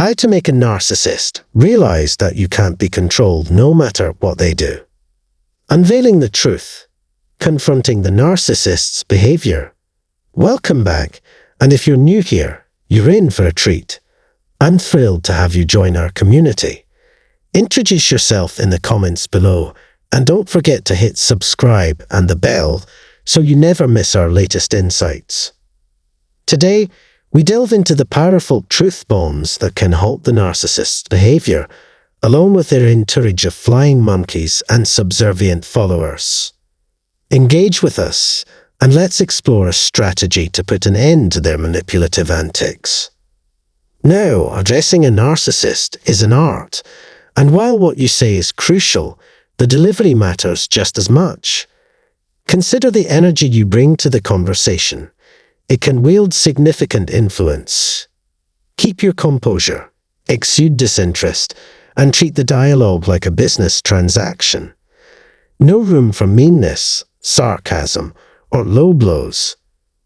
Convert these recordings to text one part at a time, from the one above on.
How to make a narcissist realize that you can't be controlled no matter what they do. Unveiling the truth. Confronting the narcissist's behavior. Welcome back, and if you're new here, you're in for a treat. I'm thrilled to have you join our community. Introduce yourself in the comments below, and don't forget to hit subscribe and the bell so you never miss our latest insights. Today, we delve into the powerful truth bombs that can halt the narcissist's behavior, along with their entourage of flying monkeys and subservient followers. Engage with us, and let's explore a strategy to put an end to their manipulative antics. Now, addressing a narcissist is an art, and while what you say is crucial, the delivery matters just as much. Consider the energy you bring to the conversation. It can wield significant influence. Keep your composure, exude disinterest, and treat the dialogue like a business transaction. No room for meanness, sarcasm, or low blows.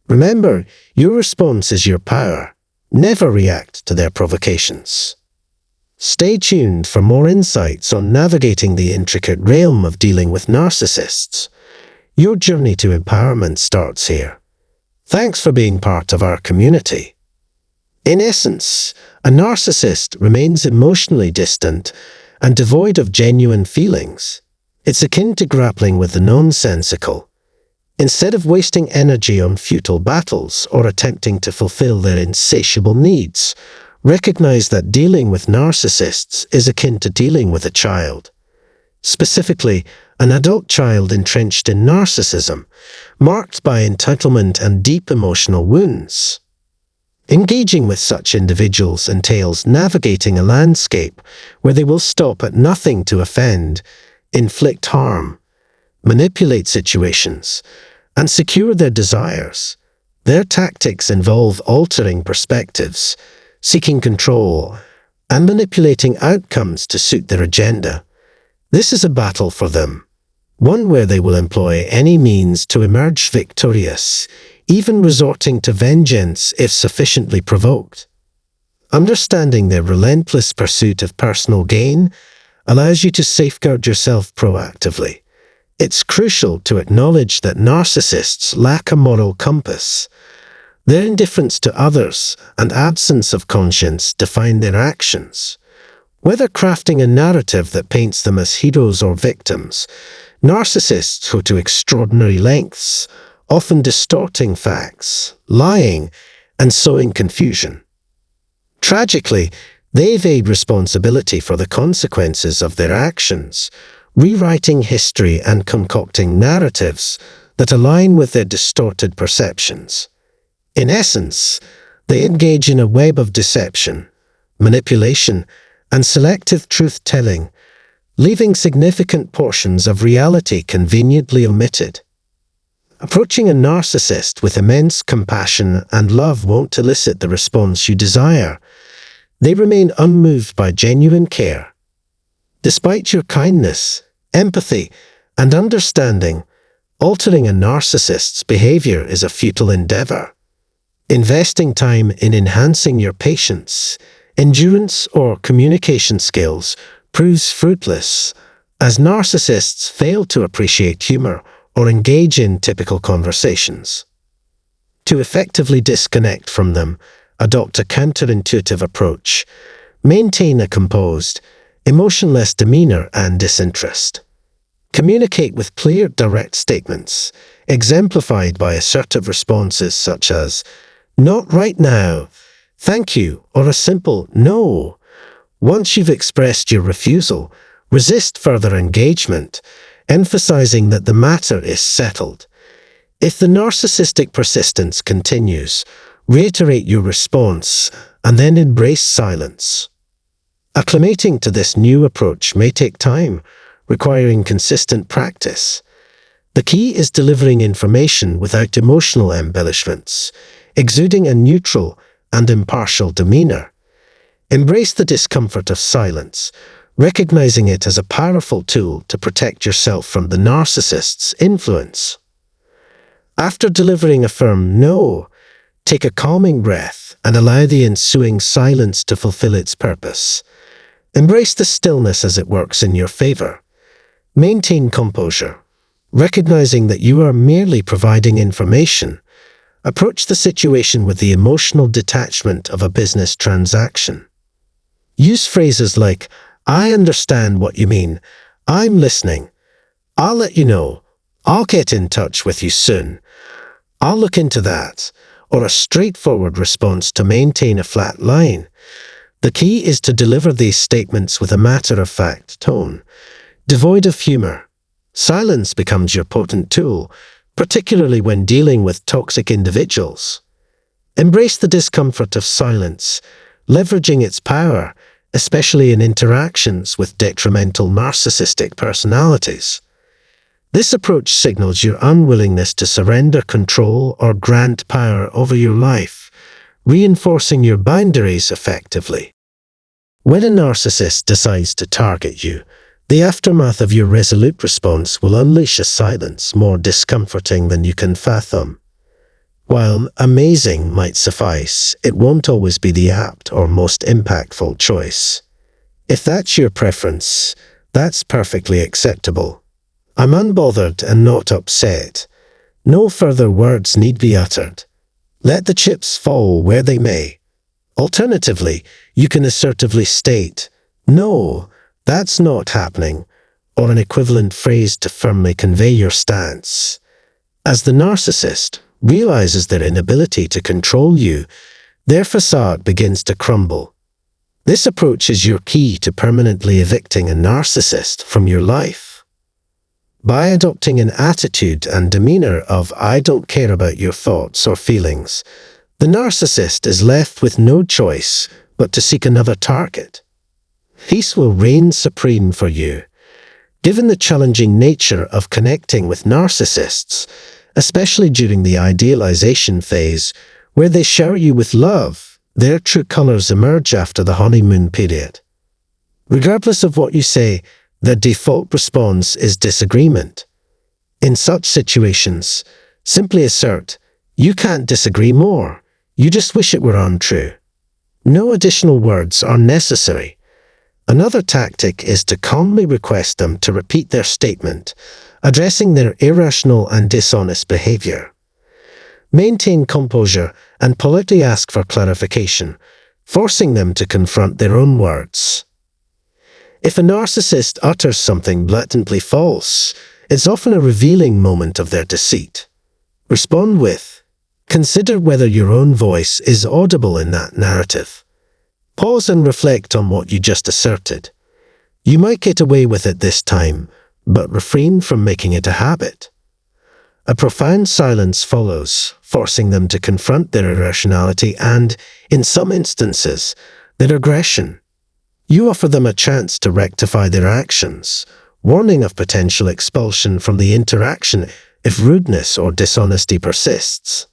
Remember, your response is your power. Never react to their provocations. Stay tuned for more insights on navigating the intricate realm of dealing with narcissists. Your journey to empowerment starts here. Thanks for being part of our community. In essence, a narcissist remains emotionally distant and devoid of genuine feelings. It's akin to grappling with the nonsensical. Instead of wasting energy on futile battles or attempting to fulfill their insatiable needs, recognize that dealing with narcissists is akin to dealing with a child. Specifically, an adult child entrenched in narcissism, marked by entitlement and deep emotional wounds. Engaging with such individuals entails navigating a landscape where they will stop at nothing to offend, inflict harm, manipulate situations, and secure their desires. Their tactics involve altering perspectives, seeking control, and manipulating outcomes to suit their agenda. This is a battle for them, one where they will employ any means to emerge victorious, even resorting to vengeance if sufficiently provoked. Understanding their relentless pursuit of personal gain allows you to safeguard yourself proactively. It's crucial to acknowledge that narcissists lack a moral compass. Their indifference to others and absence of conscience define their actions. Whether crafting a narrative that paints them as heroes or victims, narcissists go to extraordinary lengths, often distorting facts, lying, and sowing confusion. Tragically, they evade responsibility for the consequences of their actions, rewriting history and concocting narratives that align with their distorted perceptions. In essence, they engage in a web of deception, manipulation, and selective truth-telling, leaving significant portions of reality conveniently omitted. Approaching a narcissist with immense compassion and love won't elicit the response you desire. They remain unmoved by genuine care. Despite your kindness, empathy, and understanding, altering a narcissist's behavior is a futile endeavor. Investing time in enhancing your patience, endurance, or communication skills proves fruitless, as narcissists fail to appreciate humor or engage in typical conversations. To effectively disconnect from them, adopt a counterintuitive approach. Maintain a composed, emotionless demeanor and disinterest. Communicate with clear, direct statements, exemplified by assertive responses such as, "Not right now," "Thank you," or a simple "No." Once you've expressed your refusal, resist further engagement, emphasizing that the matter is settled. If the narcissistic persistence continues, reiterate your response and then embrace silence. Acclimating to this new approach may take time, requiring consistent practice. The key is delivering information without emotional embellishments, exuding a neutral and impartial demeanor. Embrace the discomfort of silence, recognizing it as a powerful tool to protect yourself from the narcissist's influence. After delivering a firm no, Take a calming breath and allow the ensuing silence to fulfill its purpose. Embrace the stillness as it works in your favor. Maintain composure, recognizing that you are merely providing information. Approach the situation with the emotional detachment of a business transaction. Use phrases like, "I understand what you mean. I'm listening. I'll let you know. I'll get in touch with you soon. I'll look into that," or a straightforward response to maintain a flat line. The key is to deliver these statements with a matter-of-fact tone, devoid of humor. Silence becomes your potent tool, particularly when dealing with toxic individuals. Embrace the discomfort of silence, leveraging its power, especially in interactions with detrimental narcissistic personalities. This approach signals your unwillingness to surrender control or grant power over your life, reinforcing your boundaries effectively. When a narcissist decides to target you, the aftermath of your resolute response will unleash a silence more discomforting than you can fathom. While amazing might suffice, it won't always be the apt or most impactful choice. If that's your preference, that's perfectly acceptable. I'm unbothered and not upset. No further words need be uttered. Let the chips fall where they may. Alternatively, you can assertively state, "No, that's not happening," or an equivalent phrase to firmly convey your stance. As the narcissist realizes their inability to control you, their facade begins to crumble. This approach is your key to permanently evicting a narcissist from your life. By adopting an attitude and demeanor of "I don't care about your thoughts or feelings," the narcissist is left with no choice but to seek another target. Peace will reign supreme for you. Given the challenging nature of connecting with narcissists, especially during the idealization phase, where they shower you with love, their true colors emerge after the honeymoon period. Regardless of what you say, their default response is disagreement. In such situations, simply assert, "You can't disagree more. You just wish it were untrue." No additional words are necessary. Another tactic is to calmly request them to repeat their statement, addressing their irrational and dishonest behavior. Maintain composure and politely ask for clarification, forcing them to confront their own words. If a narcissist utters something blatantly false, it's often a revealing moment of their deceit. Respond with, "Consider whether your own voice is audible in that narrative." Pause and reflect on what you just asserted. You might get away with it this time, but refrain from making it a habit. A profound silence follows, forcing them to confront their irrationality and, in some instances, their aggression. You offer them a chance to rectify their actions, warning of potential expulsion from the interaction if rudeness or dishonesty persists.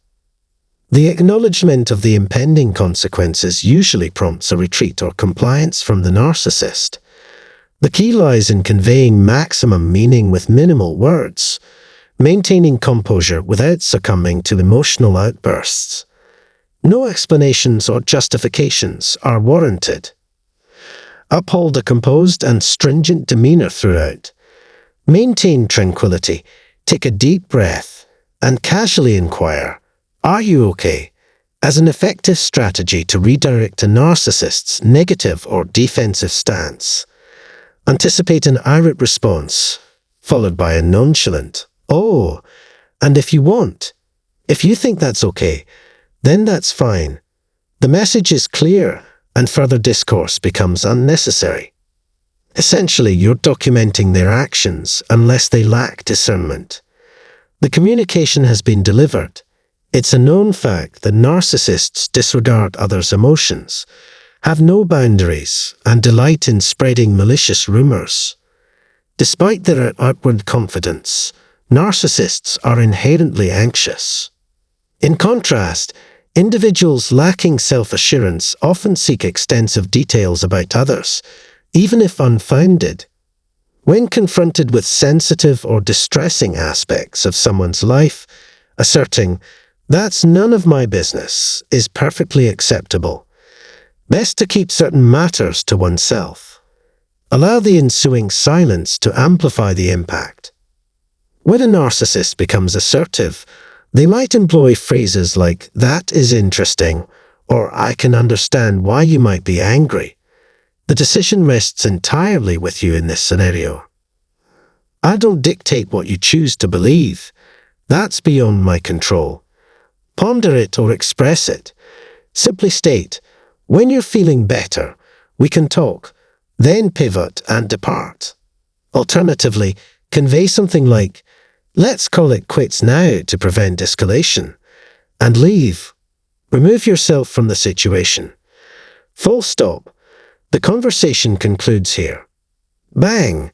The acknowledgement of the impending consequences usually prompts a retreat or compliance from the narcissist. The key lies in conveying maximum meaning with minimal words, maintaining composure without succumbing to emotional outbursts. No explanations or justifications are warranted. Uphold a composed and stringent demeanor throughout. Maintain tranquility, take a deep breath, and casually inquire, "Are you okay?" as an effective strategy to redirect a narcissist's negative or defensive stance. Anticipate an irate response, followed by a nonchalant, "Oh, and if you think that's okay, then that's fine." The message is clear, and further discourse becomes unnecessary. Essentially, you're documenting their actions unless they lack discernment. The communication has been delivered. It's a known fact that narcissists disregard others' emotions, have no boundaries, and delight in spreading malicious rumors. Despite their outward confidence, narcissists are inherently anxious. In contrast, individuals lacking self-assurance often seek extensive details about others, even if unfounded. When confronted with sensitive or distressing aspects of someone's life, asserting, "That's none of my business" is perfectly acceptable. Best to keep certain matters to oneself. Allow the ensuing silence to amplify the impact. When a narcissist becomes assertive, they might employ phrases like, "That is interesting," or "I can understand why you might be angry." The decision rests entirely with you in this scenario. "I don't dictate what you choose to believe. That's beyond my control." Ponder it or express it. Simply state, "When you're feeling better, we can talk," then pivot and depart. Alternatively, convey something like, "Let's call it quits now to prevent escalation," and leave. Remove yourself from the situation. Full stop. The conversation concludes here. Bang!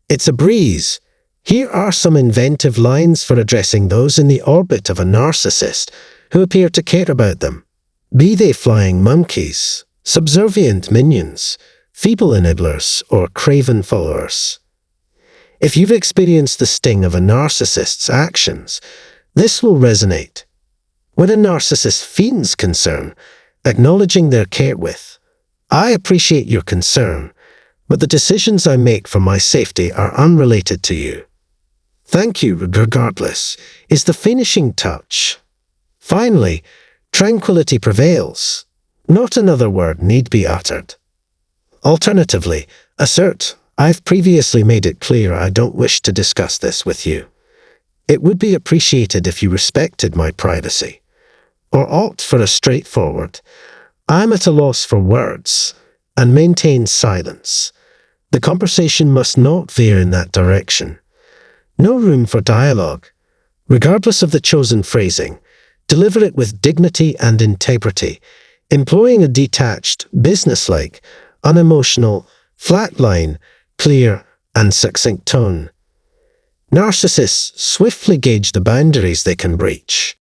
It's a breeze. Here are some inventive lines for addressing those in the orbit of a narcissist who appear to care about them. Be they flying monkeys, subservient minions, feeble enablers, or craven followers. If you've experienced the sting of a narcissist's actions, this will resonate. When a narcissist feigns concern, acknowledging their care with, "I appreciate your concern, but the decisions I make for my safety are unrelated to you. Thank you regardless," is the finishing touch. Finally, tranquility prevails. Not another word need be uttered. Alternatively, assert, "I've previously made it clear I don't wish to discuss this with you. It would be appreciated if you respected my privacy." Or opt for a straightforward, "I'm at a loss for words," and maintain silence. The conversation must not veer in that direction. No room for dialogue. Regardless of the chosen phrasing, deliver it with dignity and integrity, employing a detached, businesslike, unemotional, flat line, clear, and succinct tone. Narcissists swiftly gauge the boundaries they can breach.